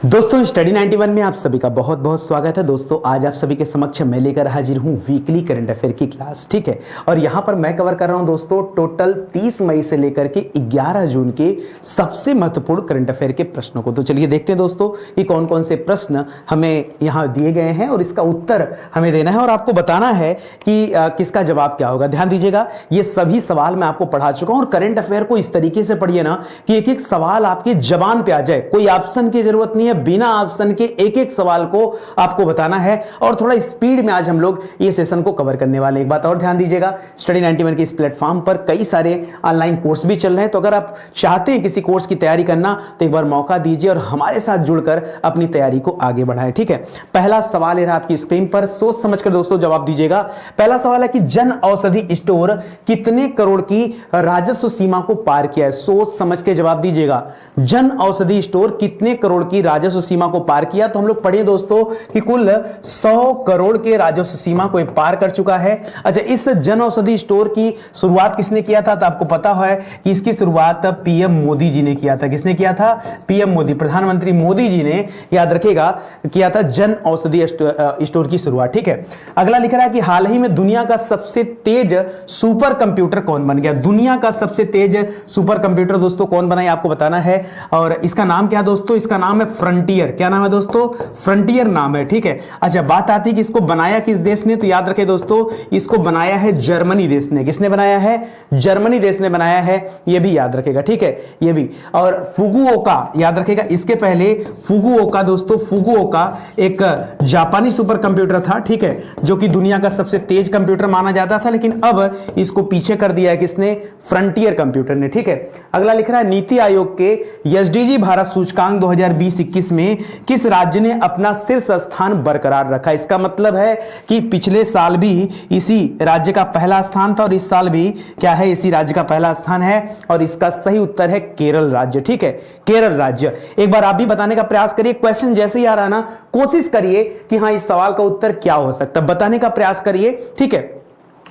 दोस्तों स्टडी 91 में आप सभी का बहुत बहुत स्वागत है। दोस्तों आज आप सभी के समक्ष मैं लेकर हाजिर हूं वीकली करंट अफेयर की क्लास, ठीक है। और यहां पर मैं कवर कर रहा हूं दोस्तों टोटल 30 मई से लेकर के 11 जून के सबसे महत्वपूर्ण करंट अफेयर के प्रश्नों को। तो चलिए देखते हैं दोस्तों कि कौन कौन से प्रश्न हमें यहां दिए गए हैं और इसका उत्तर हमें देना है और आपको बताना है कि किसका जवाब क्या होगा। ध्यान दीजिएगा, ये सभी सवाल मैं आपको पढ़ा चुका हूं और करंट अफेयर को इस तरीके से पढ़िए ना कि एक एक सवाल आपकी जबान पे आ जाए, कोई ऑप्शन की जरूरत नहीं है, बिना ऑप्शन के एक एक सवाल को आपको बताना है और थोड़ा स्पीड में आज हम लोग ये सेशन को कवर करने वाले हैं। एक बात और ध्यान दीजिएगा, स्टडी 91 के इस प्लेटफॉर्म पर कई सारे ऑनलाइन कोर्स भी चल रहे हैं, तो अगर आप चाहते हैं किसी कोर्स की तैयारी करना तो एक बार मौका दीजिए और हमारे साथ जुड़कर अपनी तैयारी को आगे बढ़ाएं, ठीक है। पहला सवाल है आपकी स्क्रीन पर, सोच समझकर दोस्तों जवाब दीजिएगा। पहला सवाल है कि जन औषधि स्टोर कितने करोड़ की राजस्व सीमा को पार किया है? सोच समझ के जवाब दीजिएगा। जन औषधि स्टोर कितने करोड़ की राजस्व सीमा को पार किया? तो हम लोग पढ़े दोस्तों कि कुल 100 करोड़ के राजस्व सीमा को पार कर चुका है। अच्छा, इस जन औषधि स्टोर की शुरुआत किसने किया था? तो आपको पता है कि इसकी शुरुआत पीएम मोदी जी ने किया था। किसने किया था? पीएम मोदी, प्रधानमंत्री मोदी जी ने, याद रखिएगा, किया था जन औषधि स्टोर की शुरुआत, ठीक है। अगला लिख रहा है कि हाल ही में दुनिया का सबसे तेज सुपर कंप्यूटर कौन बन गया? दुनिया का सबसे तेज सुपर कंप्यूटर दोस्तों कौन बना है आपको बताना है और इसका नाम क्या है दोस्तों? इसका नाम है फ्रंटियर। क्या नाम है दोस्तों? फ्रंटियर नाम है, ठीक है। अच्छा, बात आती है कि इसको बनाया किस देश ने? तो याद रखें दोस्तों, इसको बनाया है जर्मनी देश ने। किसने बनाया है? जर्मनी देश ने बनाया है, यह भी याद रखेगा, ठीक है, यह भी। और फुकुओका, याद रखेगा, इसके पहले फुकुओका दोस्तों, फुकुओका एक जापानी सुपर कंप्यूटर था, ठीक है, जो कि दुनिया का सबसे तेज कंप्यूटर माना जाता था, लेकिन अब इसको पीछे कर दिया है किसने? फ्रंटियर कंप्यूटर ने, ठीक है। अगला लिख रहा है नीति आयोग के एसडीजी भारत सूचकांक 2020-21 में किस राज्य ने अपना शीर्ष स्थान बरकरार रखा? इसका मतलब है कि पिछले साल भी इसी राज्य का पहला स्थान था और इस साल भी क्या है? इसी राज्य का पहला स्थान है और इसका सही उत्तर है केरल राज्य, ठीक है, केरल राज्य। एक बार आप भी बताने का प्रयास करिए, क्वेश्चन जैसे ही आ रहा ना कोशिश करिए कि हाँ इस सवाल का उत्तर क्या हो सकता है, बताने का प्रयास करिए, ठीक है।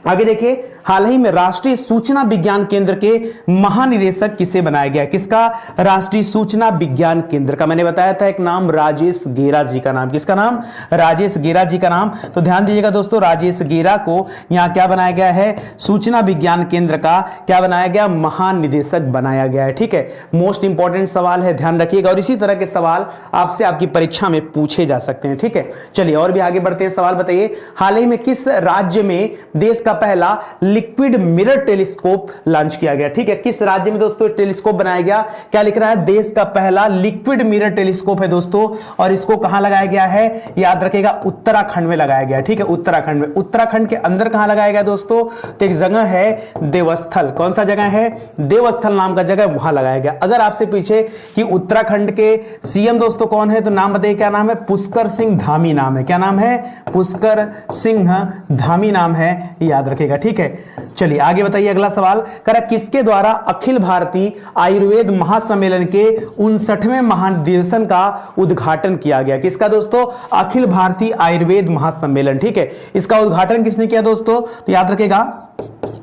आगे देखिए, हाल ही में राष्ट्रीय सूचना विज्ञान केंद्र के महानिदेशक किसे बनाया गया? किसका? राष्ट्रीय सूचना विज्ञान केंद्र का मैंने बताया था एक नाम, राजेश गेरा जी का नाम। किसका नाम? राजेश गेरा जी का नाम। तो ध्यान दीजिएगा दोस्तों, राजेश गेरा को यहां क्या बनाया गया है? सूचना विज्ञान केंद्र का क्या बनाया गया? महानिदेशक बनाया गया है, ठीक है। मोस्ट इंपॉर्टेंट सवाल है, ध्यान रखिएगा, और इसी तरह के सवाल आपसे आपकी परीक्षा में पूछे जा सकते हैं, ठीक है। चलिए और भी आगे बढ़ते हैं। सवाल बताइए, हाल ही में किस राज्य में देश का पहला लिक्विड मिरर टेलीस्कोप लॉन्च किया गया? ठीक है, किस राज्य में दोस्तों टेलीस्कोप बनाया गया? क्या लिख रहा है? देश का पहला लिक्विड मिरर टेलीस्कोप है दोस्तों, और इसको कहां लगाया गया है? याद रखिएगा, उत्तराखंड में लगाया गया, ठीक है, उत्तराखंड में। उत्तराखंड के अंदर कहां लगाया गया दोस्तों? तो एक जगह है देवस्थल। कौन सा जगह है? देवस्थल नाम का जगह, वहां लगाया गया। अगर आपसे पूछे कि उत्तराखंड के सीएम दोस्तों कौन है तो नाम बताइए, क्या नाम है? पुष्कर सिंह धामी नाम है। क्या नाम है? पुष्कर सिंह धामी नाम है, याद रखेगा, ठीक है। चलिए आगे बताइए। अगला सवाल करा, किसके द्वारा अखिल भारतीय आयुर्वेद महासम्मेलन के 59वें महाधिवेशन का उद्घाटन किया गया? किसका दोस्तों? अखिल भारतीय आयुर्वेद महासम्मेलन, ठीक है। इसका उद्घाटन किसने किया दोस्तों? तो याद रखेगा,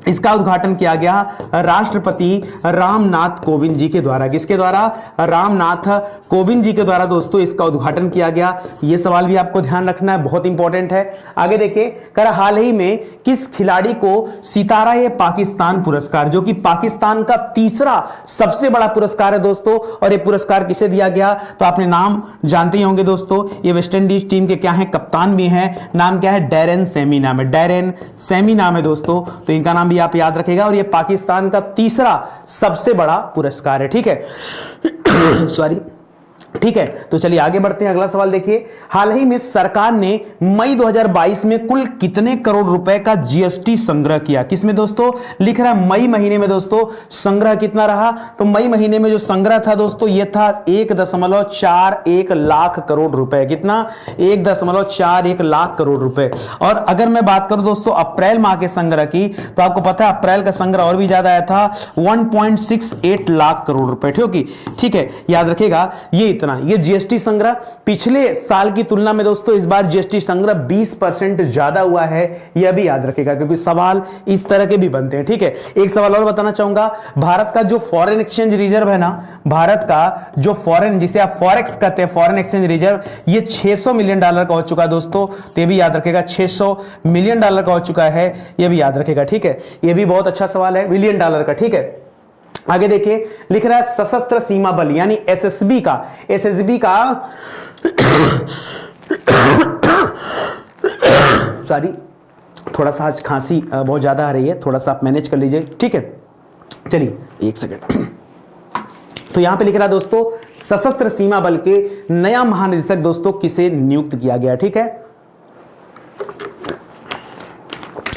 इसका उद्घाटन किया गया राष्ट्रपति रामनाथ कोविंद जी के द्वारा। किसके द्वारा? रामनाथ कोविंद जी के द्वारा दोस्तों इसका उद्घाटन किया गया। यह सवाल भी आपको ध्यान रखना है, बहुत इंपॉर्टेंट है। आगे देखिए, कर हाल ही में किस खिलाड़ी को सितारा-ए-पाकिस्तान पुरस्कार, जो कि पाकिस्तान का तीसरा सबसे बड़ा पुरस्कार है दोस्तों, और यह पुरस्कार किसे दिया गया? तो आपने नाम जानते ही होंगे दोस्तों, ये वेस्ट इंडीज टीम के क्या है? कप्तान भी हैं। नाम क्या है? डैरेन सैमी नाम है, डैरेन सैमी नाम है दोस्तों, तो इनका नाम भी आप याद रखेगा। और ये पाकिस्तान का तीसरा सबसे बड़ा पुरस्कार है, ठीक है। सॉरी, ठीक है। तो चलिए आगे बढ़ते हैं। अगला सवाल देखिए, हाल ही में सरकार ने मई 2022 में कुल कितने करोड़ रुपए का जीएसटी संग्रह किया? किसमें दोस्तों? लिख रहा है मई महीने में दोस्तों संग्रह कितना रहा? तो मई महीने में जो संग्रह था दोस्तों ये था 1.41 लाख करोड़ रुपए। कितना? 1.41 लाख करोड़ रुपए। और अगर मैं बात करूं दोस्तों अप्रैल माह के संग्रह की, तो आपको पता है अप्रैल का संग्रह और भी ज्यादा आया था, 1.68 लाख करोड़ रुपए, ठीक है, याद रखिएगा, ये कितना, ये जीएसटी संग्रह पिछले साल की तुलना में दोस्तों इस बार जीएसटी संग्रह 20% ज्यादा हुआ है, यह भी याद रखेगा क्योंकि सवाल इस तरह के भी बनते हैं। ठीक है, एक सवाल और बताना चाहूंगा, भारत का जो फॉरेन एक्सचेंज रिजर्व है ना, भारत का जो फॉरेन, जिसे आप फॉरेक्स कहते हैं, फॉरेन एक्सचेंज रिजर्व, ये $600 मिलियन का हो चुका है दोस्तों, तो ये भी याद रखेगा, $600 मिलियन का हो चुका है, ये भी याद रखेगा। ठीक है, ये भी बहुत अच्छा सवाल है, $1 बिलियन का। ठीक है, आगे देखिए, लिख रहा है सशस्त्र सीमा बल यानी एसएसबी का सॉरी, थोड़ा सा आज खांसी बहुत ज्यादा आ रही है, थोड़ा सा आप मैनेज कर लीजिए। ठीक है, चलिए एक सेकंड। तो यहां पे लिख रहा है दोस्तों, सशस्त्र सीमा बल के नया महानिदेशक दोस्तों किसे नियुक्त किया गया। ठीक है,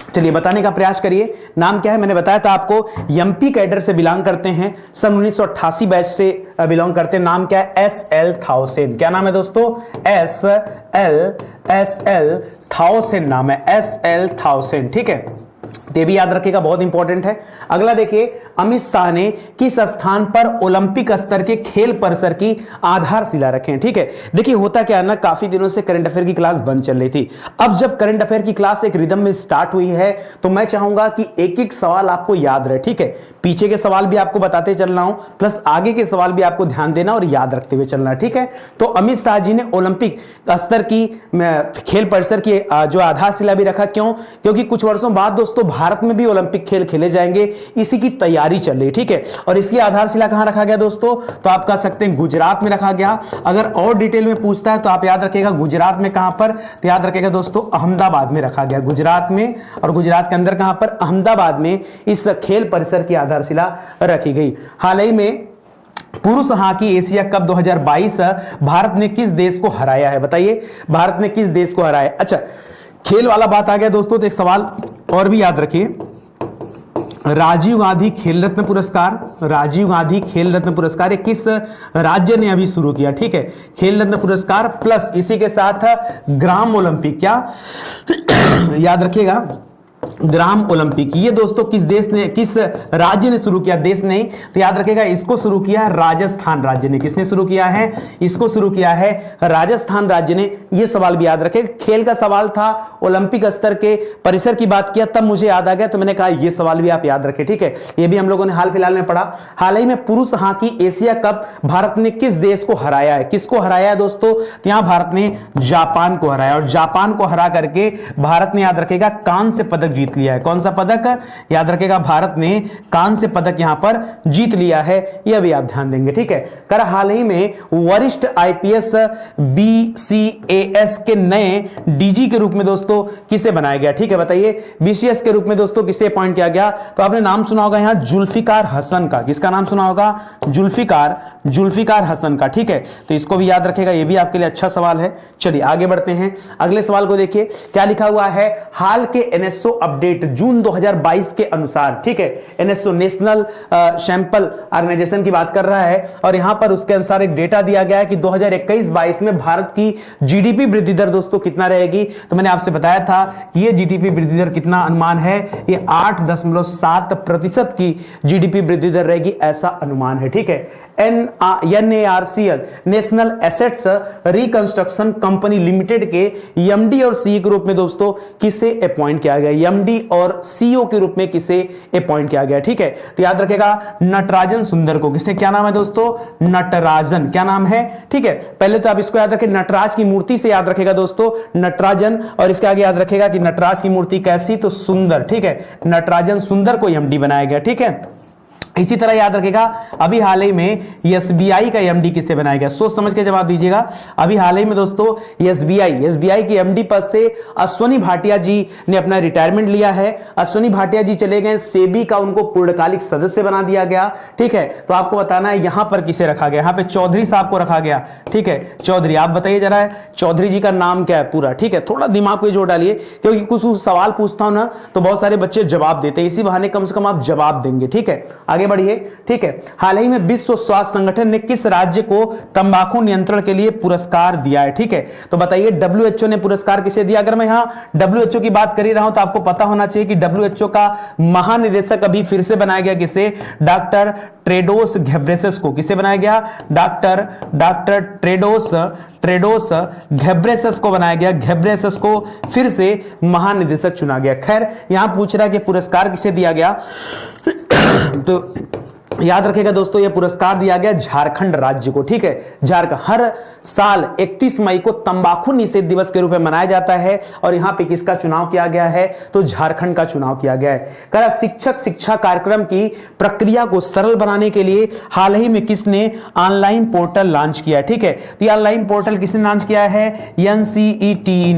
चलिए बताने का प्रयास करिए, नाम क्या है। मैंने बताया था आपको, एमपी कैडर से बिलोंग करते हैं, सन 1988 बैच से बिलोंग करते हैं। नाम क्या है, एसएल थाउसेन। क्या नाम है दोस्तों, एसएल थाउसेन नाम है, एसएल थाउसेन। ठीक है, ये भी याद रखिएगा, बहुत इंपॉर्टेंट है। अगला देखिए, अमित शाह ने किस स्थान पर ओलंपिक स्तर के खेल परिसर की आधारशिला रखे हैं। ठीक है, देखिए होता क्या है ना, काफी दिनों से करंट अफेयर की क्लास बंद चल रही थी। अब जब करंट अफेयर की क्लास एक रिदम में स्टार्ट हुई है तो मैं चाहूंगा कि एक एक सवाल आपको याद रहे। ठीक है, पीछे के सवाल भी आपको बताते चल रहा हूं, प्लस आगे के सवाल भी आपको ध्यान देना और याद रखते हुए चलना। ठीक है, तो अमित शाह जी ने ओलंपिक स्तर की खेल परिसर की जो आधारशिला भी रखा। क्यों? क्योंकि कुछ वर्षों बाद दोस्तों भारत में भी ओलंपिक खेल खेले जाएंगे, इसी की तैयारी चल रही। ठीक है, और इसकी आधारशिला कहां रखा गया दोस्तों, तो आप कह सकते हैं गुजरात में रखा गया। अगर और डिटेल में पूछता है तो आप याद रखिएगा गुजरात में कहां पर, तो याद रखिएगा दोस्तों अहमदाबाद में रखा गया, गुजरात में। और गुजरात के अंदर कहां पर, अहमदाबाद में इस खेल परिसर की आधारशिला रखी गई। हाल ही में पुरुष हॉकी एशिया कप 2022 भारत ने किस देश को हराया है, बताइए भारत ने किस देश को हराया। अच्छा, खेल वाला बात आ गया दोस्तों, तो एक सवाल और भी याद रखिए, राजीव गांधी खेल रत्न पुरस्कार, राजीव गांधी खेल रत्न पुरस्कार ये किस राज्य ने अभी शुरू किया। ठीक है, खेल रत्न पुरस्कार प्लस इसी के साथ ग्राम ओलंपिक, क्या याद रखिएगा, ग्राम ओलंपिक, ये दोस्तों किस देश ने, किस राज्य ने शुरू किया, देश नहीं, तो याद रखिएगा इसको शुरू किया है राजस्थान राज्य ने। किसने शुरू किया है, इसको शुरू किया है राजस्थान राज्य ने। ये सवाल भी याद रखें, खेल का सवाल था, ओलंपिक स्तर के परिसर की बात किया तब मुझे याद आ गया, तो मैंने कहा ये सवाल भी आप याद रखें। ठीक है, ये भी हम लोगों ने हाल फिलहाल में पढ़ा। हाल ही में पुरुष हॉकी एशिया कप भारत ने किस देश को हराया है, किसको हराया है दोस्तों, तो यहां भारत ने जापान को हराया, और जापान को हरा करके भारत ने याद रखेगा कांस्य पदक जीत लिया है। कौन सा पदक, याद रखेगा भारत ने कांस्य पदक यहां पर जीत लिया है, यह भी आप ध्यान देंगे। ठीक है, कर हाल ही में वरिष्ठ आईपीएस बीसीएएस के नए डीजी के रूप में दोस्तों किसे बनाया गया। ठीक है, बताइए बीसीएस के रूप में दोस्तों किसे अपॉइंट किया गया, तो आपने नाम सुना होगा यहां जुल्फिकार हसन का। किसका नाम सुना होगा, जुल्फिकार हसन का। ठीक है, तो इसको भी याद रखेगा, यह भी आपके लिए अच्छा सवाल है। चलिए आगे बढ़ते हैं, अगले सवाल को देखिए, क्या लिखा हुआ है, हाल के एनएसओ अपडेट जून 2022 के अनुसार। ठीक है, एनएसओ नेशनल सैंपल ऑर्गेनाइजेशन की बात कर रहा है, और यहां पर उसके अनुसार एक डेटा दिया गया है कि 2021-22 में भारत की जीडीपी वृद्धि दर दोस्तों कितना रहेगी। तो मैंने आपसे बताया था कि ये जीडीपी वृद्धि दर कितना अनुमान है, ये 8.7% की जीडीपी वृद्धि दर रहेगी, ऐसा अनुमान है। ठीक है, NARCL national assets reconstruction company limited के एमडी और सीईओ के रूप में दोस्तों किसे अपॉइंट किया गया, एमडी और सीईओ के रूप में किसे अपॉइंट किया गया। ठीक है, तो याद रखेगा नटराजन सुंदर को। किसे, क्या नाम है दोस्तों, नटराजन, क्या नाम है। ठीक है, पहले तो आप इसको याद रखें, नटराज की मूर्ति से याद रखेगा दोस्तों नटराजन, और इसके आगे याद रखेगा कि नटराज की मूर्ति कैसी, तो सुंदर। ठीक है, नटराजन सुंदर को एमडी बनाया गया। ठीक है, इसी तरह याद रखेगा अभी हाल ही में एसबीआई का एमडी किसे बनाया गया, सोच समझ के जवाब दीजिएगा। अभी हाल ही में दोस्तों एसबीआई की एमडी पद से अश्वनी भाटिया जी ने अपना रिटायरमेंट लिया है। अश्वनी भाटिया जी चले गए, सेबी का उनको पूर्णकालिक सदस्य बना दिया गया। ठीक है, तो आपको बताना है यहां पर किसे रखा गया, यहां पे चौधरी साहब को रखा गया। ठीक है, चौधरी, आप बताइए जरा चौधरी जी का नाम क्या है पूरा। ठीक है, थोड़ा दिमाग पे जोर डालिए, क्योंकि कुछ सवाल पूछता हूं ना तो बहुत सारे बच्चे जवाब देते हैं, इसी बहाने कम से कम आप जवाब देंगे। ठीक है, आगे बढ़िए। ठीक है, हाल ही में विश्व स्वास्थ्य संगठन ने किस राज्य को तंबाकू नियंत्रण के लिए पुरस्कार दिया है? ठीक है, तो बताइए WHO ने पुरस्कार किसे दिया? अगर मैं यहां WHO की बात कर ही रहा हूं तो आपको पता होना चाहिए कि WHO का महानिदेशक अभी फिर से बनाया गया किसे? डॉक्टर टेड्रोस घेब्रेयेसस को। किसे बनाया गया? डॉक्टर टेड्रोस घेब्रेयेसस को बनाया गया। घेब्रेयेसस को फिर से महानिदेशक चुना गया। खैर, यहां पूछ रहा है कि पुरस्कार किसे दिया गया तो याद रखेगा दोस्तों, यह पुरस्कार दिया गया झारखंड राज्य को। ठीक है, झारखंड हर साल 31 मई को तंबाकू निषेध दिवस के रूप में मनाया जाता है और यहां पे किसका चुनाव किया गया है? तो झारखंड का चुनाव किया गया है। कहा शिक्षक शिक्षा कार्यक्रम की प्रक्रिया को सरल बनाने के लिए हाल ही में किसने ऑनलाइन पोर्टल लॉन्च किया है? ठीक है, तो ये ऑनलाइन पोर्टल किसने लॉन्च किया है? एनसीईटी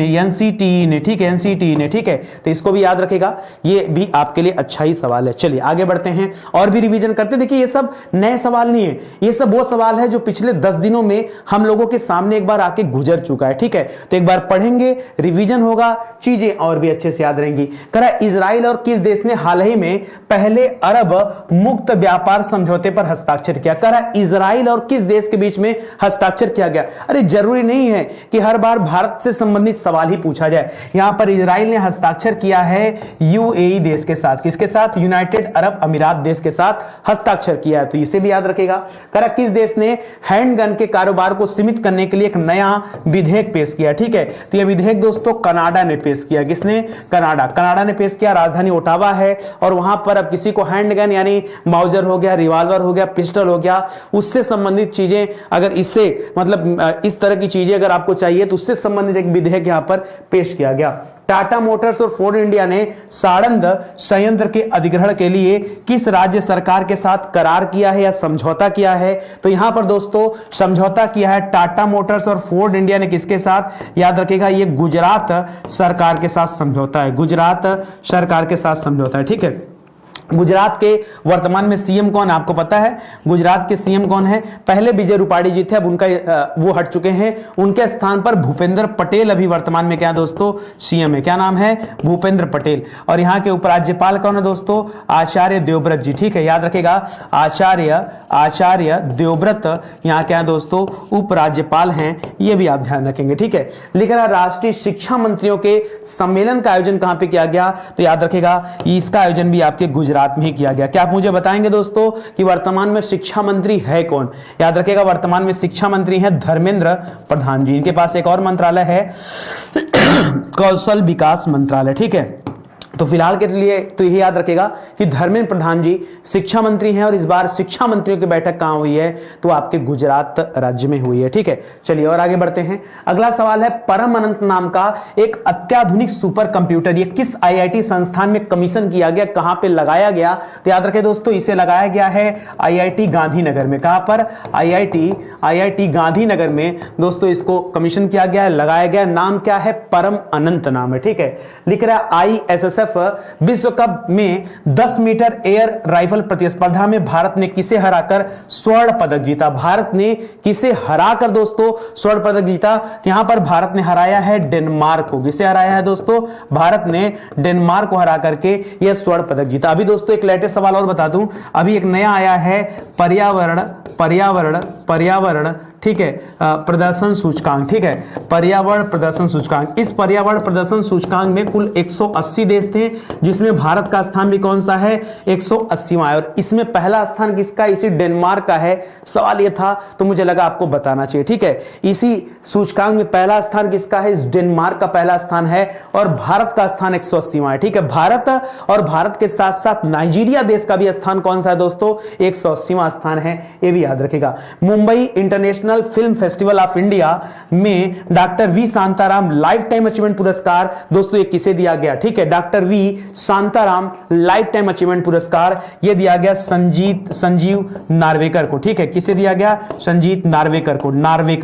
ने। ठीक है, एनसीईटी ने। ठीक है, तो इसको भी याद रखेगा, ये भी आपके लिए अच्छा ही सवाल है। चलिए आगे बढ़ते हैं और भी रिवीजन करते। देखिए ये सब नए सवाल नहीं है, ये सब वो सवाल है जो पिछले 10 दिनों में हम लोगों के सामने एक बार आके गुजर चुका है। ठीक है, तो एक बार पढ़ेंगे, रिवीजन होगा, चीजें और भी अच्छे से याद रहेंगी। कह रहा इजराइल और किस देश ने हाल ही में पहले अरब मुक्त व्यापार समझौते पर हस्ताक्षर किया? कह रहा इजराइल और किस देश के बीच में हस्ताक्षर किया गया? अरे जरूरी नहीं है कि हर बार भारत से संबंधित सवाल ही पूछा जाए। यहां पर इजराइल ने हस्ताक्षर किया है यूएई देश के साथ। किसके साथ? यूनाइटेड अरब अमीरात देश के साथ हस्ताक्षर किया है, तो इसे भी याद रखेगा। करा किस देश ने हैंडगन के कारोबार को सीमित करने के लिए एक नया विधेयक पेश किया? ठीक है, तो यह विधेयक दोस्तों कनाडा ने पेश किया। किसने? कनाडा ने पेश किया। राजधानी ओटावा है और वहां पर अब किसी को हैंडगन यानी माउजर हो गया, रिवॉल्वर हो गया, पिस्टल हो गया, उससे संबंधित चीजें अगर इससे मतलब इस तरह की चीजें अगर आपको चाहिए तो उससे संबंधित एक विधेयक यहां पर पेश किया गया। टाटा मोटर्स और फोर्ड इंडिया ने साड़ंद संयंत्र के अधिग्रहण के लिए किस राज्य सरकार के साथ करार किया है या समझौता किया है? तो यहां पर दोस्तों समझौता किया है टाटा मोटर्स और फोर्ड इंडिया ने। किसके साथ? याद रखेगा, ये गुजरात सरकार के साथ समझौता है। गुजरात सरकार के साथ समझौता है। ठीक है, गुजरात के वर्तमान में सीएम कौन है आपको पता है? गुजरात के सीएम कौन है? पहले विजय रूपाणी जी थे, अब उनका वो हट चुके हैं। उनके स्थान पर भूपेंद्र पटेल अभी वर्तमान में क्या दोस्तों? सीएम है। क्या नाम है? भूपेंद्र पटेल। और यहाँ के उपराज्यपाल कौन है दोस्तों? आचार्य देवव्रत जी। ठीक है, याद रखेगा, आचार्य देवव्रत यहाँ क्या है दोस्तों? उपराज्यपाल हैं, ये भी आप ध्यान रखेंगे। ठीक है, लिख रहा राष्ट्रीय शिक्षा मंत्रियों के सम्मेलन का आयोजन कहां पे किया गया? तो याद रखेगा इसका आयोजन भी आपके गुजरात में ही किया गया। क्या आप मुझे बताएंगे दोस्तों कि वर्तमान में शिक्षा मंत्री है कौन? याद रखेगा, वर्तमान में शिक्षा मंत्री हैं धर्मेंद्र प्रधान जी। इनके पास एक और मंत्रालय है कौशल विकास मंत्रालय। ठीक है, तो फिलहाल के लिए तो यही याद रखेगा कि धर्मेंद्र प्रधान जी शिक्षा मंत्री हैं और इस बार शिक्षा मंत्रियों की बैठक कहां हुई है? तो आपके गुजरात राज्य में हुई है। ठीक है, चलिए और आगे बढ़ते हैं। अगला सवाल है परम अनंत नाम का एक अत्याधुनिक सुपर कंप्यूटर ये किस आईआईटी संस्थान में कमीशन किया गया, कहां पे लगाया गया? तो याद रखें दोस्तों, इसे लगाया गया है आईआईटी गांधीनगर में। कहां पर? आईआईटी गांधीनगर में दोस्तों इसको कमीशन किया गया है, लगाया गया। नाम क्या है? परम अनंत नाम है। ठीक है, लिख रहा है ISSF विश्व कप में 10 मीटर एयर राइफल प्रतिस्पर्धा में भारत ने किसे हराकर स्वर्ण पदक जीता? भारत ने किसे हराकर दोस्तों स्वर्ण पदक जीता? यहां पर भारत ने हराया है डेनमार्क को। किसे हराया है दोस्तों? भारत ने डेनमार्क को हरा करके यह स्वर्ण पदक जीता। अभी दोस्तों एक लेटेस्ट सवाल और बता दूं, अभी एक नया आया है पर्यावरण ठीक है प्रदर्शन सूचकांक। ठीक है, पर्यावरण प्रदर्शन सूचकांक। इस पर्यावरण प्रदर्शन सूचकांक में कुल 180 देश थे, जिसमें भारत का स्थान भी कौन सा है? 180वां है। और इसमें पहला स्थान किसका? इसी डेनमार्क का है। सवाल यह था तो मुझे लगा आपको बताना चाहिए। ठीक है, इसी सूचकांक में पहला स्थान किसका है? इस डेनमार्क का पहला स्थान है और भारत का स्थान 180वां है। ठीक है, भारत और भारत के साथ साथ नाइजीरिया देश का भी स्थान कौन सा है दोस्तों? 180वां स्थान है, यह भी याद रखेगा। Mumbai international film festival of India में doctor V Shantaram lifetime achievement पुरस्कार दोस्तों ये किसे दिया गया? ठीक है, doctor V Shantaram lifetime achievement पुरस्कार ये दिया गया संजीव नार्वेकर को। ठीक है, किसे दिया गया? संजीव नार्वेकर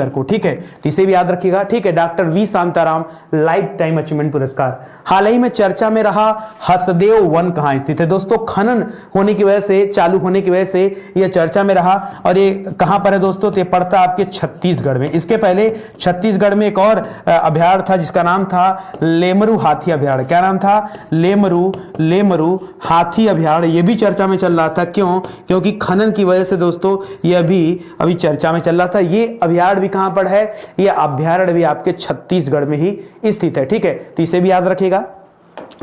को। ठीक है, तो इसे भी याद रखिएगा। ठीक है, doctor V Shantaram lifetime achievement पुरस्कार। हाल ही में चर्चा में रहा हसदेव वन कहां स्थित है दोस्तों? खनन होने की वजह से, चालू होने की वजह से यह चर्चा में रहा और ये कहां पर है दोस्तों? तो ये पड़ता आपके छत्तीसगढ़ में। इसके पहले छत्तीसगढ़ में एक और अभयारण्य था जिसका नाम था लेमरू हाथी अभयारण्य। क्या नाम था? लेमरू हाथी अभयारण्य। ये भी चर्चा में चल रहा था। क्यों? क्योंकि खनन की वजह से दोस्तों ये अभी चर्चा में चल रहा था। ये अभयारण्य भी कहां पर है? ये अभयारण्य भी आपके छत्तीसगढ़ में ही स्थित है। ठीक है, तो इसे भी याद रखिएगा।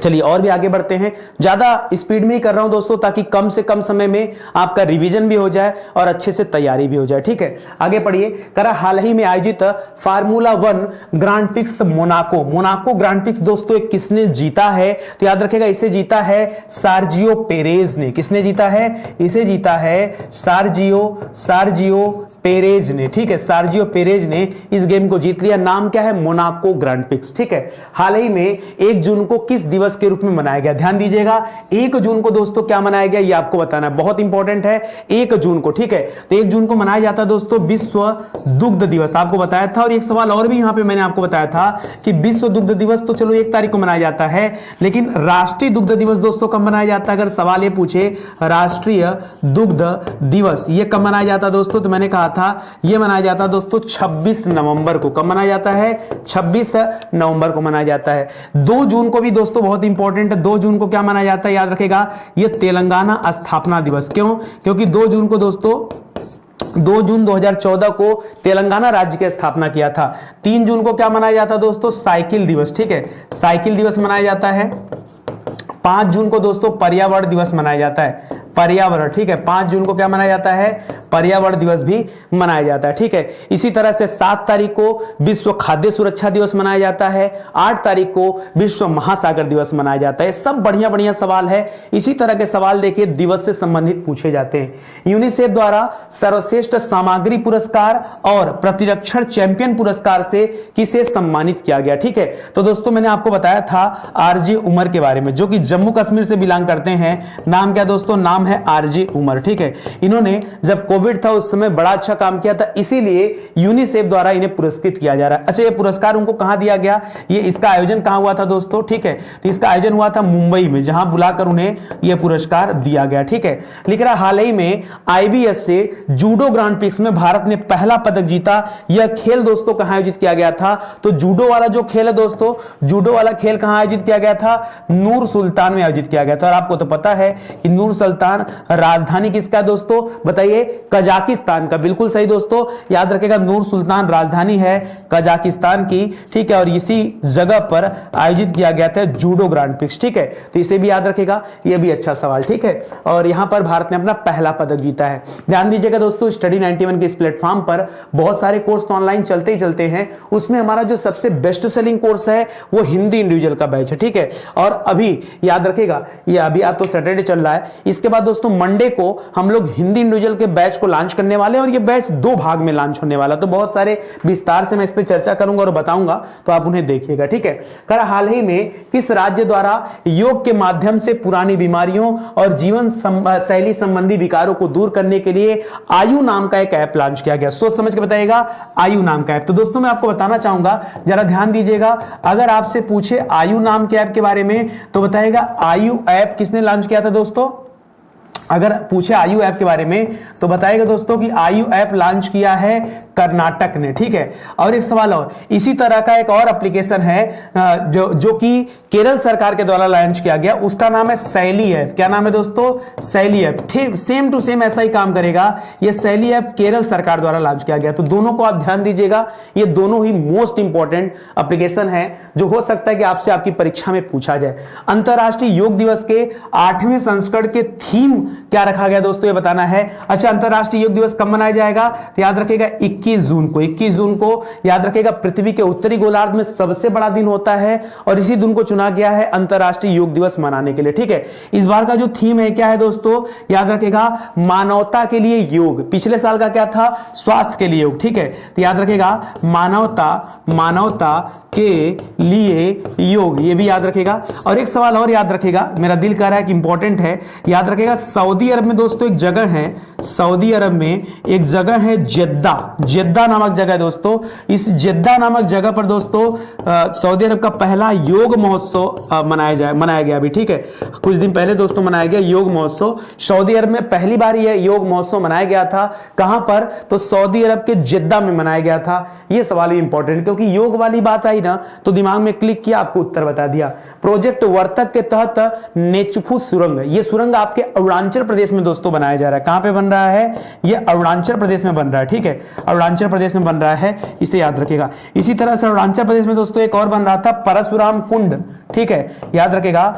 चलिए और भी आगे बढ़ते हैं। ज्यादा स्पीड में ही कर रहा हूं दोस्तों ताकि कम से कम समय में आपका रिवीजन भी हो जाए और अच्छे से तैयारी भी हो जाए। ठीक है, आगे पढ़िए। करा हाल ही में आयोजित formula 1 grand prix Monaco grand prix दोस्तों किसने जीता है? तो याद रखेगा इसे जीता है सार्जियो पेरेज ने। किसने जीता है? इसे जीता है सार्जियो पेरेज ने। ठीक है, सार्जियो पेरेज ने इस गेम को जीत लिया। नाम क्या है? Monaco grand prix. ठीक है, हाल ही में 1 जून को किस दिवस के रूप में मनाया गया? ध्यान दीजिएगा, 1 जून को दोस्तों क्या मनाया गया ये आपको बताना है, बहुत इंपॉर्टेंट है। 1 जून को, ठीक है, तो 1 जून को मनाया जाता है दोस्तों विश्व दुग्ध दिवस। आपको बताया था। और एक सवाल और भी यहां पे मैंने आपको बताया था कि विश्व दुग्ध दिवस तो चलो 1 तारीख को मनाया जाता है, लेकिन राष्ट्रीय दुग्ध दिवस दोस्तों कब मनाया जाता है? अगर सवाल ये पूछे राष्ट्रीय दुग्ध दिवस ये कब मनाया जाता है दोस्तों, तो मैंने कहा था ये मनाया जाता है दोस्तों 26 नवंबर को। कब मनाया जाता है? 26 नवंबर को मनाया जाता है। 2 जून को भी दोस्तों बहुत इंपॉर्टेंट है। 2 जून को क्या मनाया जाता है? याद रखेगा, ये तेलंगाना स्थापना दिवस। क्यों? क्योंकि 2 जून को दोस्तों 2 जून 2014 को तेलंगाना राज्य की स्थापना किया था। 3 जून को क्या मनाया जाता है दोस्तों? साइकिल दिवस। ठीक है, साइकिल दिवस मनाया जाता है। 5 जून को दोस्तों पर्यावरण दिवस मनाया जाता है। पर्यावरण, ठीक है, 5 जून को क्या मनाया जाता है? पर्यावरण दिवस भी मनाया जाता है। ठीक है, इसी तरह से 7 तारीख को विश्व खाद्य सुरक्षा दिवस मनाया जाता है। 8 तारीख को विश्व महासागर दिवस मनाया जाता है। सब बढ़िया बढ़िया सवाल है। इसी तरह के सवाल देखिए दिवस से संबंधित पूछे जाते हैं। यूनिसेफ द्वारा सर्वश्रेष्ठ सामग्री पुरस्कार और प्रतिरक्षण चैंपियन पुरस्कार से किसे सम्मानित किया गया? ठीक है, तो दोस्तों मैंने आपको बताया था आरजे उमर के बारे में, जो कि जम्मू कश्मीर से बिलोंग करते हैं। नाम क्या दोस्तों? नाम है आरजे उमर। ठीक है, इन्होंने जब कोविड था उस समय बड़ा अच्छा काम किया था, इसीलिए यूनिसेफ द्वारा इन्हें पुरस्कृत किया जा रहा है। अच्छा, ये पुरस्कार उनको कहां दिया गया? ये इसका आयोजन कहां हुआ था दोस्तों? ठीक है, तो इसका आयोजन हुआ था मुंबई में, जहां बुलाकर उन्हें यह पुरस्कार दिया गया। ठीक है, लिख रहा हाल ही में आईबीएस से जूडो ग्रांड प्रिक्स में भारत ने पहला पदक जीता। यह खेल दोस्तों कहां आयोजित किया गया था? तो जूडो वाला जो खेल है दोस्तों, जूडो वाला खेल कहां आयोजित किया गया था? नूर सुल्तान में आयोजित किया गया था। और आपको तो पता है कि नूर सुल्तान राजधानी किसका है दोस्तों? बताइए, कजाकिस्तान का। बिल्कुल सही दोस्तों, याद रखेगा नूर सुल्तान राजधानी है कजाकिस्तान की। ठीक है, और इसी जगह पर आयोजित किया गया था जूडो ग्रांड प्रिक्स। ठीक है, तो इसे भी याद रखेगा, यह भी अच्छा सवाल। ठीक है, और यहां पर भारत ने अपना पहला पदक जीता है। ध्यान दीजिएगा दोस्तों, स्टडी 91 के इस प्लेटफॉर्म पर बहुत सारे कोर्स तो ऑनलाइन चलते ही चलते हैं। उसमें हमारा जो सबसे बेस्ट सेलिंग कोर्स है वो हिंदी इंडिविजुअल का बैच है। ठीक है, और अभी याद रखेगा ये अभी आप तो सैटरडे चल रहा है, इसके बाद दोस्तों मंडे को हम लोग हिंदी इंडिविजुअल के बैच को लॉन्च करने वाले हैं। और ये बैच 2 भाग में लॉन्च होने वाला, तो बहुत सारे विस्तार से मैं इस पर चर्चा करूंगा और बताऊंगा, तो आप उन्हें देखिएगा। ठीक है, कर हाल ही में किस राज्य द्वारा योग के माध्यम से पुरानी बीमारियों और जीवन शैली संबंधी विकारों को दूर करने के लिए आयु नाम का एक ऐप लॉन्च किया गया? सोच समझ के बताइएगा, आयु नाम का ऐप। तो दोस्तों मैं आपको बताना चाहूंगा, जरा ध्यान दीजिएगा, अगर आपसे पूछे आयु नाम के ऐप के बारे में तो बताइएगा आयु ऐप किसने लॉन्च किया था दोस्तों? अगर पूछे आयु ऐप के बारे में तो बताएगा दोस्तों कि आयु ऐप लॉन्च किया है कर्नाटक ने। ठीक है, और एक सवाल और, इसी तरह का एक और एप्लीकेशन है जो कि केरल सरकार के द्वारा लॉन्च किया गया, उसका नाम है शैली ऐप। क्या नाम है दोस्तों? शैली ऐप। ठीक, सेम टू सेम ऐसा ही काम करेगा। ये शैली ऐप केरल सरकार द्वारा लॉन्च किया गया। तो दोनों को आप ध्यान दीजिएगा, ये दोनों ही मोस्ट इंपॉर्टेंट एप्लीकेशन है जो हो सकता है कि आपसे आपकी परीक्षा में पूछा जाए। अंतरराष्ट्रीय योग दिवस के 8वें संस्करण के थीम क्या रखा गया दोस्तों, ये बताना है। अच्छा, अंतरराष्ट्रीय योग दिवस कब मनाया जाएगा? तो याद रखिएगा 21 जून को। 21 जून को याद रखिएगा पृथ्वी के उत्तरी गोलार्ध में सबसे बड़ा दिन होता है और इसी दिन को चुना गया है अंतरराष्ट्रीय योग दिवस मनाने के लिए। ठीक है, इस बार का जो थीम है क्या है दोस्तों? याद रखिएगा मानवता के लिए योग। पिछले साल का क्या था? स्वास्थ्य के लिए योग। ठीक है, तो याद रखिएगा मानवता के लिए योग, ये भी याद रखिएगा। और एक सवाल और याद रखिएगा, मेरा दिल कर रहा है कि इंपॉर्टेंट है, याद रखिएगा सऊदी अरब में दोस्तों एक जगह है, सऊदी अरब में एक जगह है जेद्दा, जेद्दा नामक जगह है दोस्तों। इस जेद्दा नामक जगह पर दोस्तों सऊदी अरब का पहला योग महोत्सव मनाया गया अभी, ठीक है, कुछ दिन पहले दोस्तों मनाया गया योग महोत्सव। सऊदी अरब में पहली बार यह योग महोत्सव मनाया गया था, कहां पर, तो सऊदी अरब के जेद्दा में मनाया गया था। यह सवाल भी इंपॉर्टेंट, क्योंकि योग वाली बात आई ना तो दिमाग में क्लिक किया, आपको उत्तर बता दिया। प्रोजेक्ट वर्तक के तहत नेचफू सुरंग, यह सुरंग आपके अरुणाचल प्रदेश में दोस्तों बनाया जा रहा है। कहां पे बन रहा है, यह अरुणाचल प्रदेश में बन रहा है, ठीक है, अरुणाचल प्रदेश में बन रहा है, इसे याद रखिएगा। इसी तरह से अरुणाचल प्रदेश में दोस्तों एक और बन रहा था परशुराम कुंड, ठीक है, याद रखिएगा,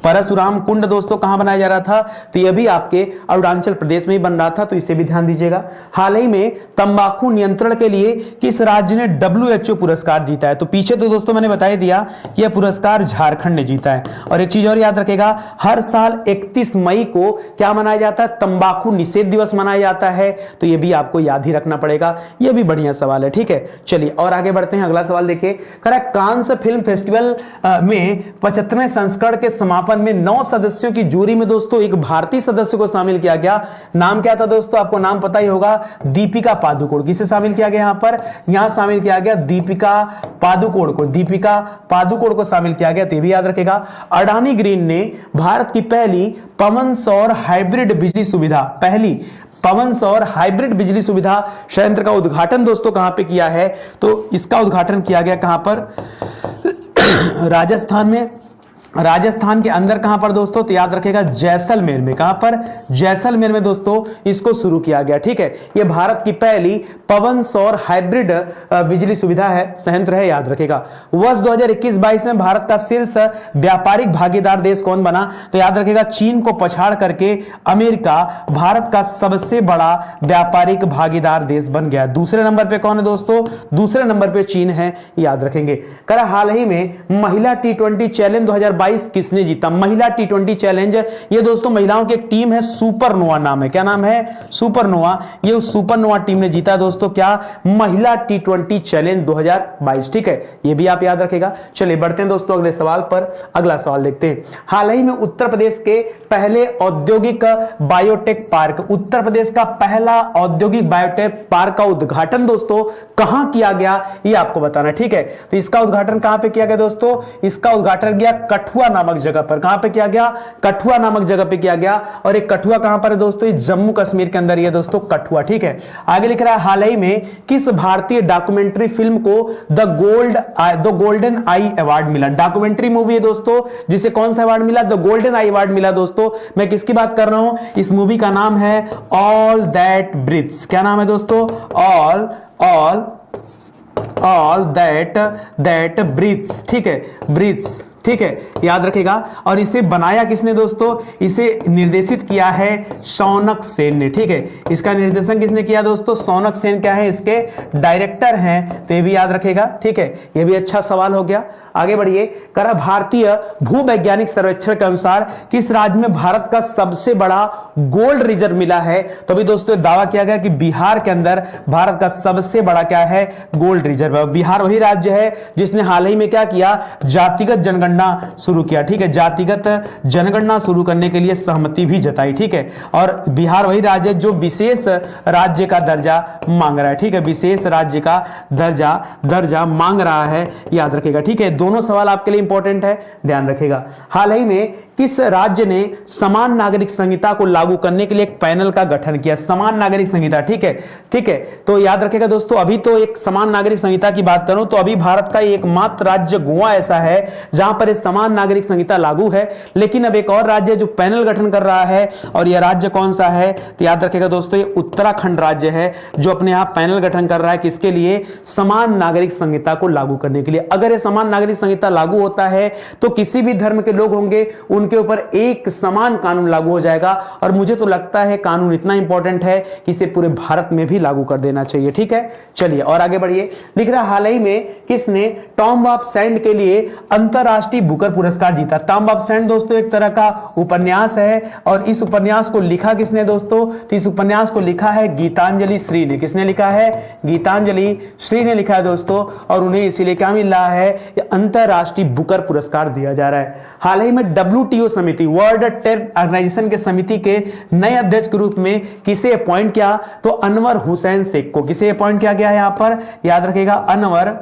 परशुराम कुंड दोस्तों कहां बनाया जा रहा था, तो यह भी आपके अरुणाचल प्रदेश में ही बन रहा था, तो इसे भी ध्यान दीजिएगा। हाल ही में तंबाकू नियंत्रण के लिए किस राज्य ने WHO पुरस्कार जीता है, तो पीछे तो दोस्तों मैंने बता ही दिया कि यह पुरस्कार झारखंड ने जीता है। और एक चीज और याद रखेगा, हर साल 31 मई को क्या मनाया जाता है, तंबाकू निषेध दिवस मनाया जाता है, तो यह भी आपको याद ही रखना पड़ेगा। यह भी बढ़िया सवाल है, ठीक है। चलिए और आगे बढ़ते हैं, अगला सवाल देखिए, कांस फिल्म फेस्टिवल में 75वें संस्करण के समापन में 9 सदस्यों की जूरी में दोस्तों एक भारतीय सदस्य को शामिल किया गया। नाम क्या था दोस्तों, आपको नाम पता ही होगा, दीपिका पादुकोण। किसे शामिल किया गया यहां पर, यहां शामिल किया गया दीपिका पादुकोण को, दीपिका पादुकोण को शामिल किया गया, तो भी याद रखेगा। अडानी ग्रीन ने भारत की पहली पवन सौर हाइब्रिड बिजली सुविधा, पहली पवन सौर हाइब्रिड बिजली सुविधा संयंत्र का उद्घाटन दोस्तों कहां पे किया है, तो इसका उद्घाटन किया गया कहां पर, राजस्थान में। राजस्थान के अंदर कहां पर दोस्तों, तो याद रखेगा जैसलमेर में। कहां पर, जैसलमेर में दोस्तों इसको शुरू किया गया, ठीक है। यह भारत की पहली पवन सौर हाइब्रिड बिजली सुविधा है, संयंत्र है, याद रखेगा। वर्ष 2021-22 में भारत का शीर्ष व्यापारिक भागीदार देश कौन बना, तो याद रखेगा चीन को पछाड़ करके अमेरिका भारत का सबसे बड़ा व्यापारिक भागीदार देश बन गया। दूसरे नंबर पे कौन है दोस्तों, दूसरे नंबर पे चीन है, याद रखेंगे। करा हाल ही में महिला T20 चैलेंज 2022 किसने जीता, महिला T20 चैलेंज, ये दोस्तों महिलाओं की एक टीम है, सुपरनोवा नाम है, क्या नाम है, सुपरनोवा। ये सुपरनोवा टीम ने जीता दोस्तों क्या, महिला T20 चैलेंज 2022, ठीक है, ये भी आप याद रखेगा। चलिए बढ़ते हैं दोस्तों अगले सवाल पर, अगला सवाल देखते हैं। हाल ही में उत्तर प्रदेश के पहले औद्योगिक बायोटेक पार्क, उत्तर प्रदेश का पहला औद्योगिक बायोटेक पार्क का उद्घाटन दोस्तों कहां किया गया, ये आपको बताना, ठीक है। तो इसका उद्घाटन कहां पे किया गया दोस्तों, इसका उद्घाटन किया कठुआ नामक जगह पर। कहां पे किया गया, कठुआ नामक जगह पे किया गया। और एक कठुआ कहां पर है दोस्तों, जम्मू कश्मीर के अंदर ये दोस्तों कठुआ, ठीक है। आगे लिख रहा है, हाल ही में किस भारतीय डॉक्यूमेंट्री फिल्म को द गोल्डन आई अवार्ड मिला, डॉक्यूमेंट्री मूवी है दोस्तों, जिसे कौन सा अवार्ड मिला, द गोल्डन आई अवार्ड मिला दोस्तों। मैं किसकी बात कर रहा हूं, इस मूवी का नाम है ऑल दैट ब्रीथ्स। क्या नाम है दोस्तों, ऑल दैट ब्रीथ्स, ठीक है, ब्रीथ्स, ठीक है, याद रखेगा। और इसे बनाया किसने दोस्तों, इसे निर्देशित किया है शौनक सेन ने, ठीक है। इसका निर्देशन किसने किया दोस्तों, शौनक सेन क्या है, इसके डायरेक्टर हैं, तो ये भी याद रखेगा, ठीक है। ये भी अच्छा सवाल हो गया। आगे बढ़िए, करा भारतीय भूवैज्ञानिक सर्वेक्षण के अनुसार किस राज्य में भारत का सबसे बड़ा गोल्ड रिजर्व मिला है, तो अभी दोस्तों दावा किया गया कि बिहार के अंदर भारत का सबसे बड़ा क्या है, गोल्ड रिजर्व। बिहार वही राज्य है जिसने हाल ही में क्या किया, जातिगत जनगणना शुरू किया, ठीक है, जातिगत जनगणना शुरू करने के लिए सहमति भी जताई, ठीक है। और बिहार वही राज्य जो विशेष राज्य का दर्जा मांग रहा है, ठीक है, विशेष राज्य का दर्जा मांग रहा है, याद रखेगा, ठीक है। दोनों सवाल आपके लिए इंपॉर्टेंट है, ध्यान रखेगा। हाल ही में किस राज्य ने समान नागरिक संहिता को लागू करने के लिए एक पैनल का गठन किया, समान नागरिक संहिता, ठीक है, ठीक है। तो याद रखेगा दोस्तों, अभी तो एक समान नागरिक संहिता की बात करूं तो अभी भारत का एकमात्र राज्य गोवा ऐसा है जहां पर समान नागरिक संहिता लागू है, लेकिन अब एक और राज्य जो पैनल गठन कर रहा है, और यह राज्य कौन सा है, तो याद रखेगा दोस्तों ये उत्तराखंड राज्य है जो अपने यहां पैनल गठन कर रहा है, किसके लिए, समान नागरिक संहिता को लागू करने के लिए। अगर ये समान नागरिक संहिता लागू होता है तो किसी भी धर्म के लोग होंगे उनके ऊपर एक समान कानून लागू हो जाएगा, और मुझे तो लगता है कानून इतना इंपॉर्टेंट है कि इसे पूरे भारत में भी लागू कर देना चाहिए, ठीक है। चलिए और आगे बढ़िए, लिख रहा हाल ही में किसने टॉम ऑफ सैंड के लिए अंतरराष्ट्रीय बुकर पुरस्कार जीता। टॉम ऑफ सैंड दोस्तों एक तरह का उपन्यास है, और इस उपन्यास को लिखा किसने दोस्तों, तो इस उपन्यास को लिखा है गीतांजलि श्री ने। किसने लिखा है, गीतांजलि श्री ने लिखा है दोस्तों, और उन्हें इसीलिए क्या मिल रहा है, अंतरराष्ट्रीय बुकर पुरस्कार दिया जा रहा है। हाल ही में WTO समिति, वर्ल्ड ट्रेड ऑर्गेनाइजेशन के समिति के नए अध्यक्ष के रूप में किसे अपॉइंट किया? तो अनवर हुसैन शेख को किसे अपॉइंट किया गया है? यहां पर याद रखिएगा, अनवर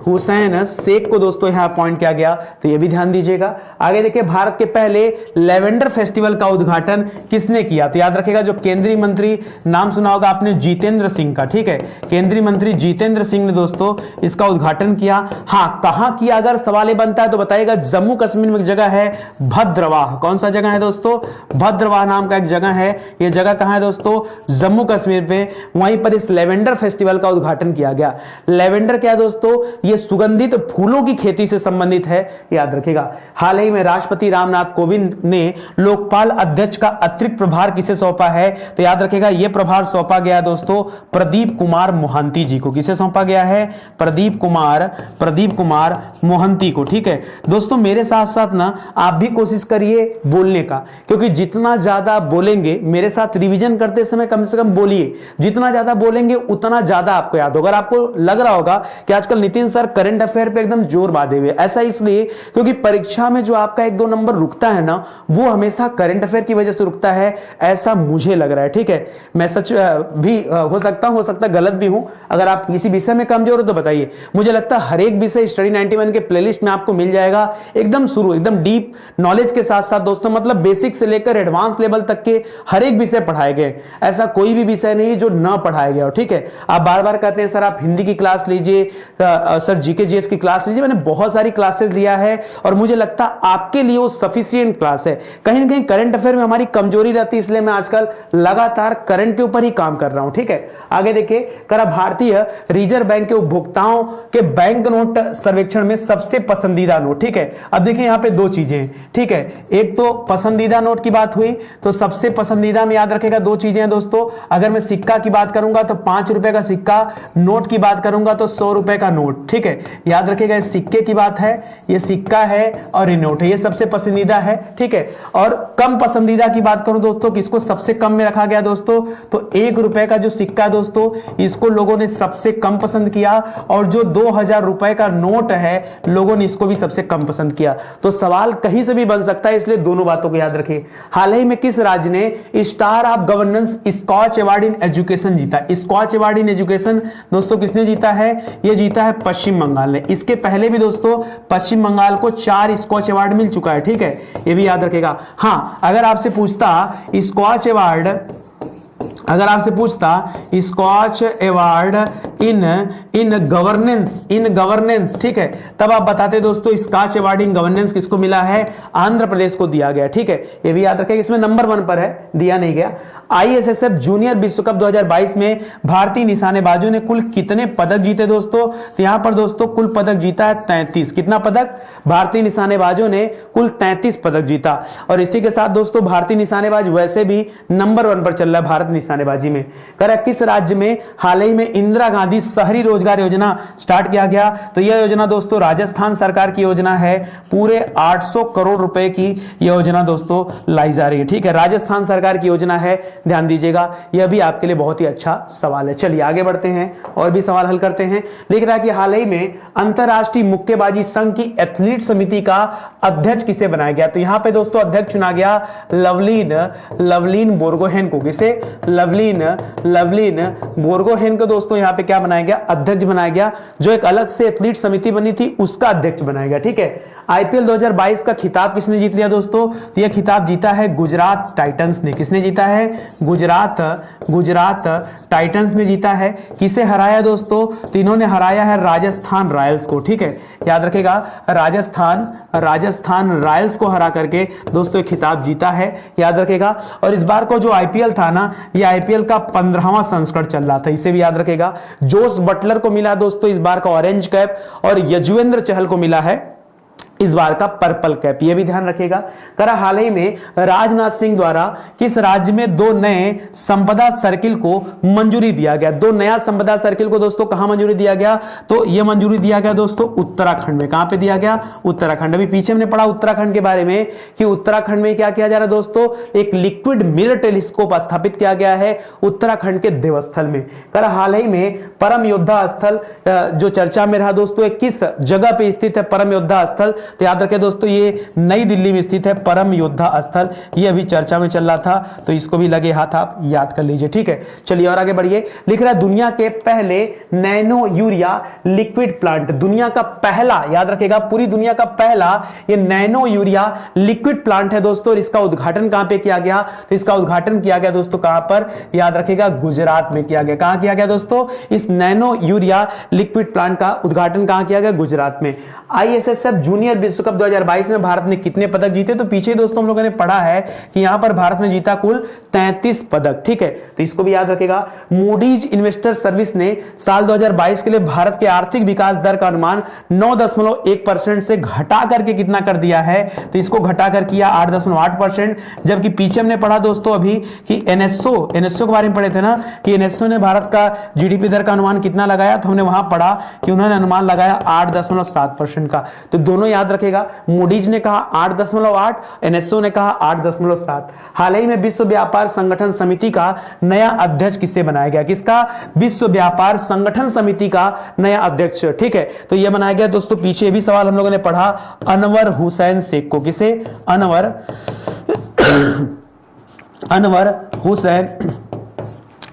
हुसैन शेख को दोस्तों यहां अपॉइंट किया गया, तो ये भी ध्यान दीजिएगा। आगे देखिए, भारत के पहले लेवेंडर फेस्टिवल का उद्घाटन किसने किया? तो याद रखिएगा, जो केंद्रीय मंत्री, नाम सुना होगा आपने, जितेंद्र सिंह का, ठीक है, केंद्रीय मंत्री जितेंद्र सिंह ने दोस्तों इसका उद्घाटन किया। हां, कहां किया? अगर सवाल ये बनता है तो बताइएगा, जम्मू कश्मीर में एक जगह है भद्रवाह। कौन सा जगह है दोस्तों? भद्रवाह नाम का एक जगह है। यह जगह कहां है दोस्तों? जम्मू कश्मीर में। वहीं पर इस लेवेंडर फेस्टिवल का उद्घाटन किया गया। लेवेंडर क्या है दोस्तों? यह सुगंधित फूलों की खेती से संबंधित है, याद रखिएगा। हाल ही में राष्ट्रपति रामनाथ कोविंद ने लोकपाल अध्यक्ष का अतिरिक्त प्रभार किसे सौंपा है? तो याद रखिएगा, यह प्रभार सौंपा गया दोस्तों प्रदीप कुमार मोहंती जी को। किसे सौंपा गया है? प्रदीप कुमार मोहंती को, ठीक है दोस्तों। मेरे साथ साथ ना आप भी कोशिश करिए बोलने का, क्योंकि जितना ज्यादा बोलेंगे, मेरे साथ रिवीजन करते समय कम से कम बोलिए, जितना ज्यादा बोलेंगे उतना ज्यादा आपको याद होगा। आपको लग रहा होगा कि आजकल नितिन सर करंट अफेयर पे एकदम जोर बांधे हुए, ऐसा इसलिए क्योंकि परीक्षा में जो आपका 1-2 नंबर रुकता है ना, वो हमेशा करंट अफेयर की वजह से रुकता है, ऐसा मुझे लग रहा है, ठीक है। मैं सच भी हो सकता गलत भी हूं। अगर आप किसी विषय में कमजोर हो तो बताइए। मुझे लगता है हर एक विषय स्टडी 91 के प्लेलिस्ट में आपको मिल जाएगा, एकदम शुरू, एकदम डीप नॉलेज के साथ साथ दोस्तों, मतलब बेसिक से लेकर एडवांस लेवल तक के हर एक विषय पढ़ाए गए। ऐसा कोई भी विषय नहीं जो ना पढ़ाया गया हो, ठीक है। आप बार बार कहते हैं सर आप हिंदी की क्लास लीजिए, सर जीके जीएस की क्लास लीजिए। मैंने बहुत सारी क्लासेस लिया है और मुझे लगता है आपके लिए वो सफिशिएंट क्लास है। कहीं ना कहीं करंट अफेयर में हमारी कमजोरी रहती है, इसलिए मैं आजकल लगातार करंट के ऊपर ही काम कर रहा हूं, ठीक है। आगे देखिए, करा भारतीय रिजर्व बैंक के उपभोक्ताओं के बैंक नोट सर्वेक्षण में सबसे पसंदीदा नोट, ठीक है। अब देखिए यहां पे 2 चीजें हैं, ठीक है। एक तो पसंदीदा नोट की बात हुई, तो सबसे पसंदीदा में याद रखेगा 2 चीजें हैं दोस्तों। अगर मैं सिक्का की बात करूंगा तो 5 रुपए का सिक्का, नोट की बात करूंगा तो 100 रुपए का नोट, ठीक है। याद रखिएगा, इस सिक्के की बात है, ये सिक्का है और ये नोट है, ये सबसे पसंदीदा है, ठीक है। और कम पसंदीदा की बात करूं दोस्तों, किसको सबसे कम में रखा गया दोस्तों? तो 1 रुपए का जो सिक्का दोस्तों, इसको लोगों ने सबसे कम पसंद किया, और जो 2000 रुपए का नोट है, लोगों ने इसको भी सबसे कम पसंद किया। तो सवाल कहीं से भी बन सकता है, इसलिए दोनों बातों को याद रखिए। हाल ही में किस राज्य ने star of governance Skoch award in education जीता? स्कॉच अवार्ड इन एजुकेशन दोस्तों किसने जीता है? यह जीता है पश्चिम बंगाल ने। इसके पहले भी दोस्तों पश्चिम बंगाल को 4 स्कॉच अवार्ड मिल चुका है, ठीक है, यह भी याद रखेगा। हां, अगर आपसे पूछता स्कॉच अवार्ड, अगर आपसे पूछता स्कॉच अवार्ड इन गवर्नेंस, ठीक है, तब आप बताते दोस्तों स्कॉच अवार्ड इन गवर्नेंस किसको मिला है? आंध्र प्रदेश को दिया गया, ठीक है। ये भी याद रखें, इसमें नंबर 1 पर है, दिया नहीं गया। ISSF जूनियर विश्व कप 2022 में भारतीय निशानेबाजों ने कुल कितने पदक जीते दोस्तों? तो यहां पर दोस्तों कुल पदक जीता है 33। कितना पदक? भारतीय निशानेबाजों ने कुल 33 पदक जीता। और इसी के साथ दोस्तों भारतीय निशानेबाज वैसे भी नंबर 1 पर चल रहा है भारत निशानेबाजी में। किस राज्य में हाल ही में इंदिरा गांधी शहरी रोजगार योजना स्टार्ट किया गया? तो यह योजना दोस्तों राजस्थान सरकार की योजना है। पूरे 800 करोड़ रुपए की योजना दोस्तों लाई जा रही है, ठीक है। राजस्थान सरकार की योजना है, ध्यान दीजिएगा। यह भी आपके लिए बहुत ही अच्छा सवाल है। चलिए आगे बढ़ते हैं और भी सवाल हल करते हैं। लिख रहा है कि हाल ही में अंतरराष्ट्रीय मुक्केबाजी संघ की एथलीट समिति का अध्यक्ष किसे बनाया गया? तो यहां पे दोस्तों अध्यक्ष चुना गया लवलीन बोर्गोहेन को। किसे? लवलीन बोर्गोहेन को दोस्तों यहां पे क्या बनाया गया? अध्यक्ष बनाया गया। जो एक अलग से एथलीट समिति बनी थी उसका अध्यक्ष बनाया गया, ठीक है। IPL 2022 का खिताब किसने जीत लिया दोस्तों? तो यह खिताब जीता है गुजरात टाइटंस ने। किसने जीता है? गुजरात टाइटंस ने जीता है। किसे हराया दोस्तों? तो इन्होंने हराया है राजस्थान रॉयल्स को, ठीक है। याद रखेगा, राजस्थान रॉयल्स को हरा करके दोस्तों खिताब जीता है, याद रखेगा। और इस बार को जो IPL था ना, ये IPL का 15वां संस्करण चल रहा था, इसे भी याद रखेगा। जोस बटलर को मिला दोस्तों इस बार का ऑरेंज कैप, और यजुवेंद्र चहल को मिला है इस बार का पर्पल कैप, ये भी ध्यान रखेगा। करा हाल ही में राजनाथ सिंह द्वारा किस राज्य में 2 नए संपदा सर्किल को मंजूरी दिया गया? 2 नया संपदा सर्किल को दोस्तों कहां मंजूरी दिया गया? तो ये मंजूरी दिया गया दोस्तों उत्तराखंड में। कहां पे दिया गया? उत्तराखंड। अभी पीछे हमने पढ़ा उत्तराखंड के बारे में कि उत्तराखंड में क्या किया जा रहा है दोस्तों? एक लिक्विड मिरर टेलीस्कोप स्थापित किया गया है उत्तराखंड के देवस्थल में। करा हाल ही में परम योद्धा स्थल जो चर्चा में रहा दोस्तों, किस जगह पे स्थित है परम योद्धा स्थल? तो याद रखें दोस्तों, ये नई दिल्ली में स्थित है परम योद्धा स्थल। ये अभी चर्चा में चल रहा था, तो इसको भी लगे हाथ आप याद कर लीजिए, ठीक है। चलिए और आगे बढ़िए। लिख रहा है दुनिया के पहले नैनो यूरिया लिक्विड प्लांट। दुनिया का पहला, याद रखेगा, पूरी दुनिया का पहला ये नैनो यूरिया लिक्विड प्लांट है दोस्तों। इसका उद्घाटन कहां पे किया गया? तो इसका उद्घाटन किया गया दोस्तों कहां पर? याद रखेगा गुजरात में किया गया। कहां किया गया दोस्तों? इस नैनो यूरिया लिक्विड प्लांट का उद्घाटन कहां किया गया? गुजरात में। आईएसएसएफ जूनियर विश्व कप 2022 में भारत ने कितने पदक जीते? तो पीछे दोस्तों हम लोगों ने पढ़ा है कि यहां पर भारत ने जीता कुल 33 पदक, ठीक है। तो इसको भी याद रखेगा। मूडीज इन्वेस्टर सर्विस ने साल 2022 के लिए भारत के आर्थिक विकास दर का अनुमान 9.1% से घटा करके कितना कर दिया है? तो इसको घटाकर किया 8.8%। जबकि पीछे हमने पढ़ा दोस्तों अभी कि एनएसओ के बारे में पढ़े थे ना, कि एनएसओ ने भारत का जीडीपी दर का अनुमान कितना लगाया? तो हमने वहां पढ़ा कि उन्होंने अनुमान लगाया 8.7% का। तो दोनों याद रखेगा, मूडीज ने कहा 8.8, एनएसओ ने कहा 8.7। हाल ही में विश्व व्यापार संगठन समिति का नया अध्यक्ष किसे बनाया गया? किसका? विश्व व्यापार संगठन समिति का नया अध्यक्ष, ठीक है। तो यह बनाया गया दोस्तों, पीछे भी सवाल हम लोगों ने पढ़ा, अनवर हुसैन शेख को। किसे? अनवर हुसैन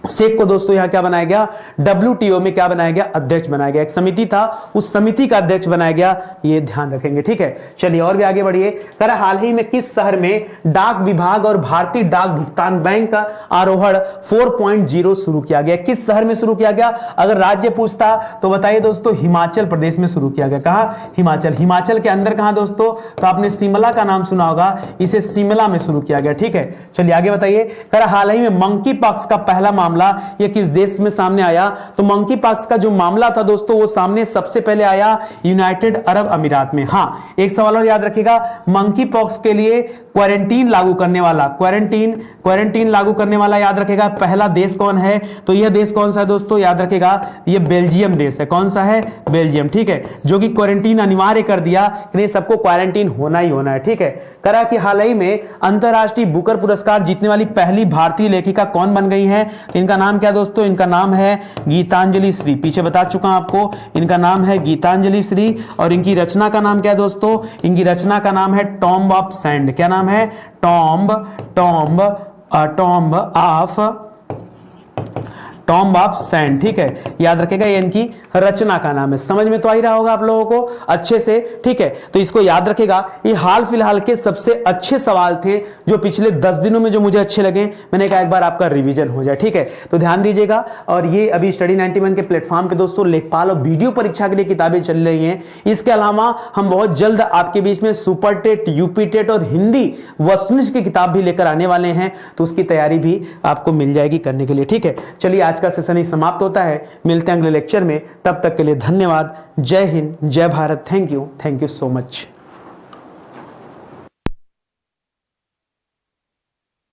शेख को दोस्तों यहां क्या बनाया गया? डब्ल्यूटीओ में क्या बनाया गया? अध्यक्ष बनाया गया। एक समिति था, उस समिति का अध्यक्ष बनाया गया, ये ध्यान रखेंगे, ठीक है। चलिए और भी आगे बढ़िए। कह रहा हाल ही में किस शहर में डाक विभाग और भारतीय डाक भुगतान बैंक का आरोहण 4.0 शुरू किया गया? किस शहर में शुरू किया गया? अगर राज्य पूछता तो बताइए दोस्तों, हिमाचल प्रदेश में शुरू किया गया। कहां? हिमाचल। हिमाचल के अंदर कहां दोस्तों? तो आपने शिमला का नाम सुना होगा, इसे शिमला में शुरू किया गया, ठीक है। चलिए आगे बताइए। कह रहा हाल ही में मंकी पॉक्स का पहला मामला ये किस देश में सामने आया? तो मंकी पॉक्स का जो मामला था दोस्तों, वो सामने सबसे पहले आया यूनाइटेड अरब अमीरात में। हां, एक सवाल और याद रखिएगा, मंकी पॉक्स के लिए क्वारंटीन लागू करने वाला, क्वारंटीन लागू करने वाला याद रखेगा पहला देश कौन है? तो यह देश कौन सा है दोस्तों? याद रखेगा, यह बेल्जियम देश है। कौन सा है? बेल्जियम, ठीक है। जो कि क्वारंटीन अनिवार्य कर दिया कि नहीं, सबको क्वारंटीन होना ही होना है, ठीक है। करा कि हाल ही में अंतरराष्ट्रीय बुकर पुरस्कार जीतने वाली पहली भारतीय लेखिका कौन बन गई है? इनका नाम क्या दोस्तों? इनका नाम है गीतांजलि श्री। पीछे बता चुका हूं आपको, इनका नाम है गीतांजलि श्री। और इनकी रचना का नाम क्या है दोस्तों? इनकी रचना का नाम है टॉम्ब ऑफ सैंड। क्या नाम है? टॉम्ब ऑफ सैंड, ठीक है। याद रखेगा, ये इनकी रचना का नाम है। समझ में तो आ ही रहा होगा आप लोगों को अच्छे से, ठीक है। तो इसको याद रखेगा। ये हाल फिलहाल के सबसे अच्छे सवाल थे जो पिछले 10 दिनों में जो मुझे अच्छे लगे, मैंने कहा एक बार आपका रिवीजन हो जाए, ठीक है। तो ध्यान दीजिएगा। और ये अभी स्टडी 91 के प्लेटफॉर्म पे दोस्तों लेखपाल और वीडियो परीक्षा के लिए किताबें चल रही हैं। इसके अलावा हम बहुत जल्द आपके बीच में सुपर टेट, यूपी टेट और हिंदी वस्तुनिष्ठ की किताब भी लेकर आने वाले हैं, तो उसकी तैयारी भी आपको मिल जाएगी करने के लिए, ठीक है। चलिए आज का सेशन ही समाप्त होता है, मिलते हैं अगले लेक्चर में। तब तक के लिए धन्यवाद। जय हिंद, जय Bharat. Thank you so much.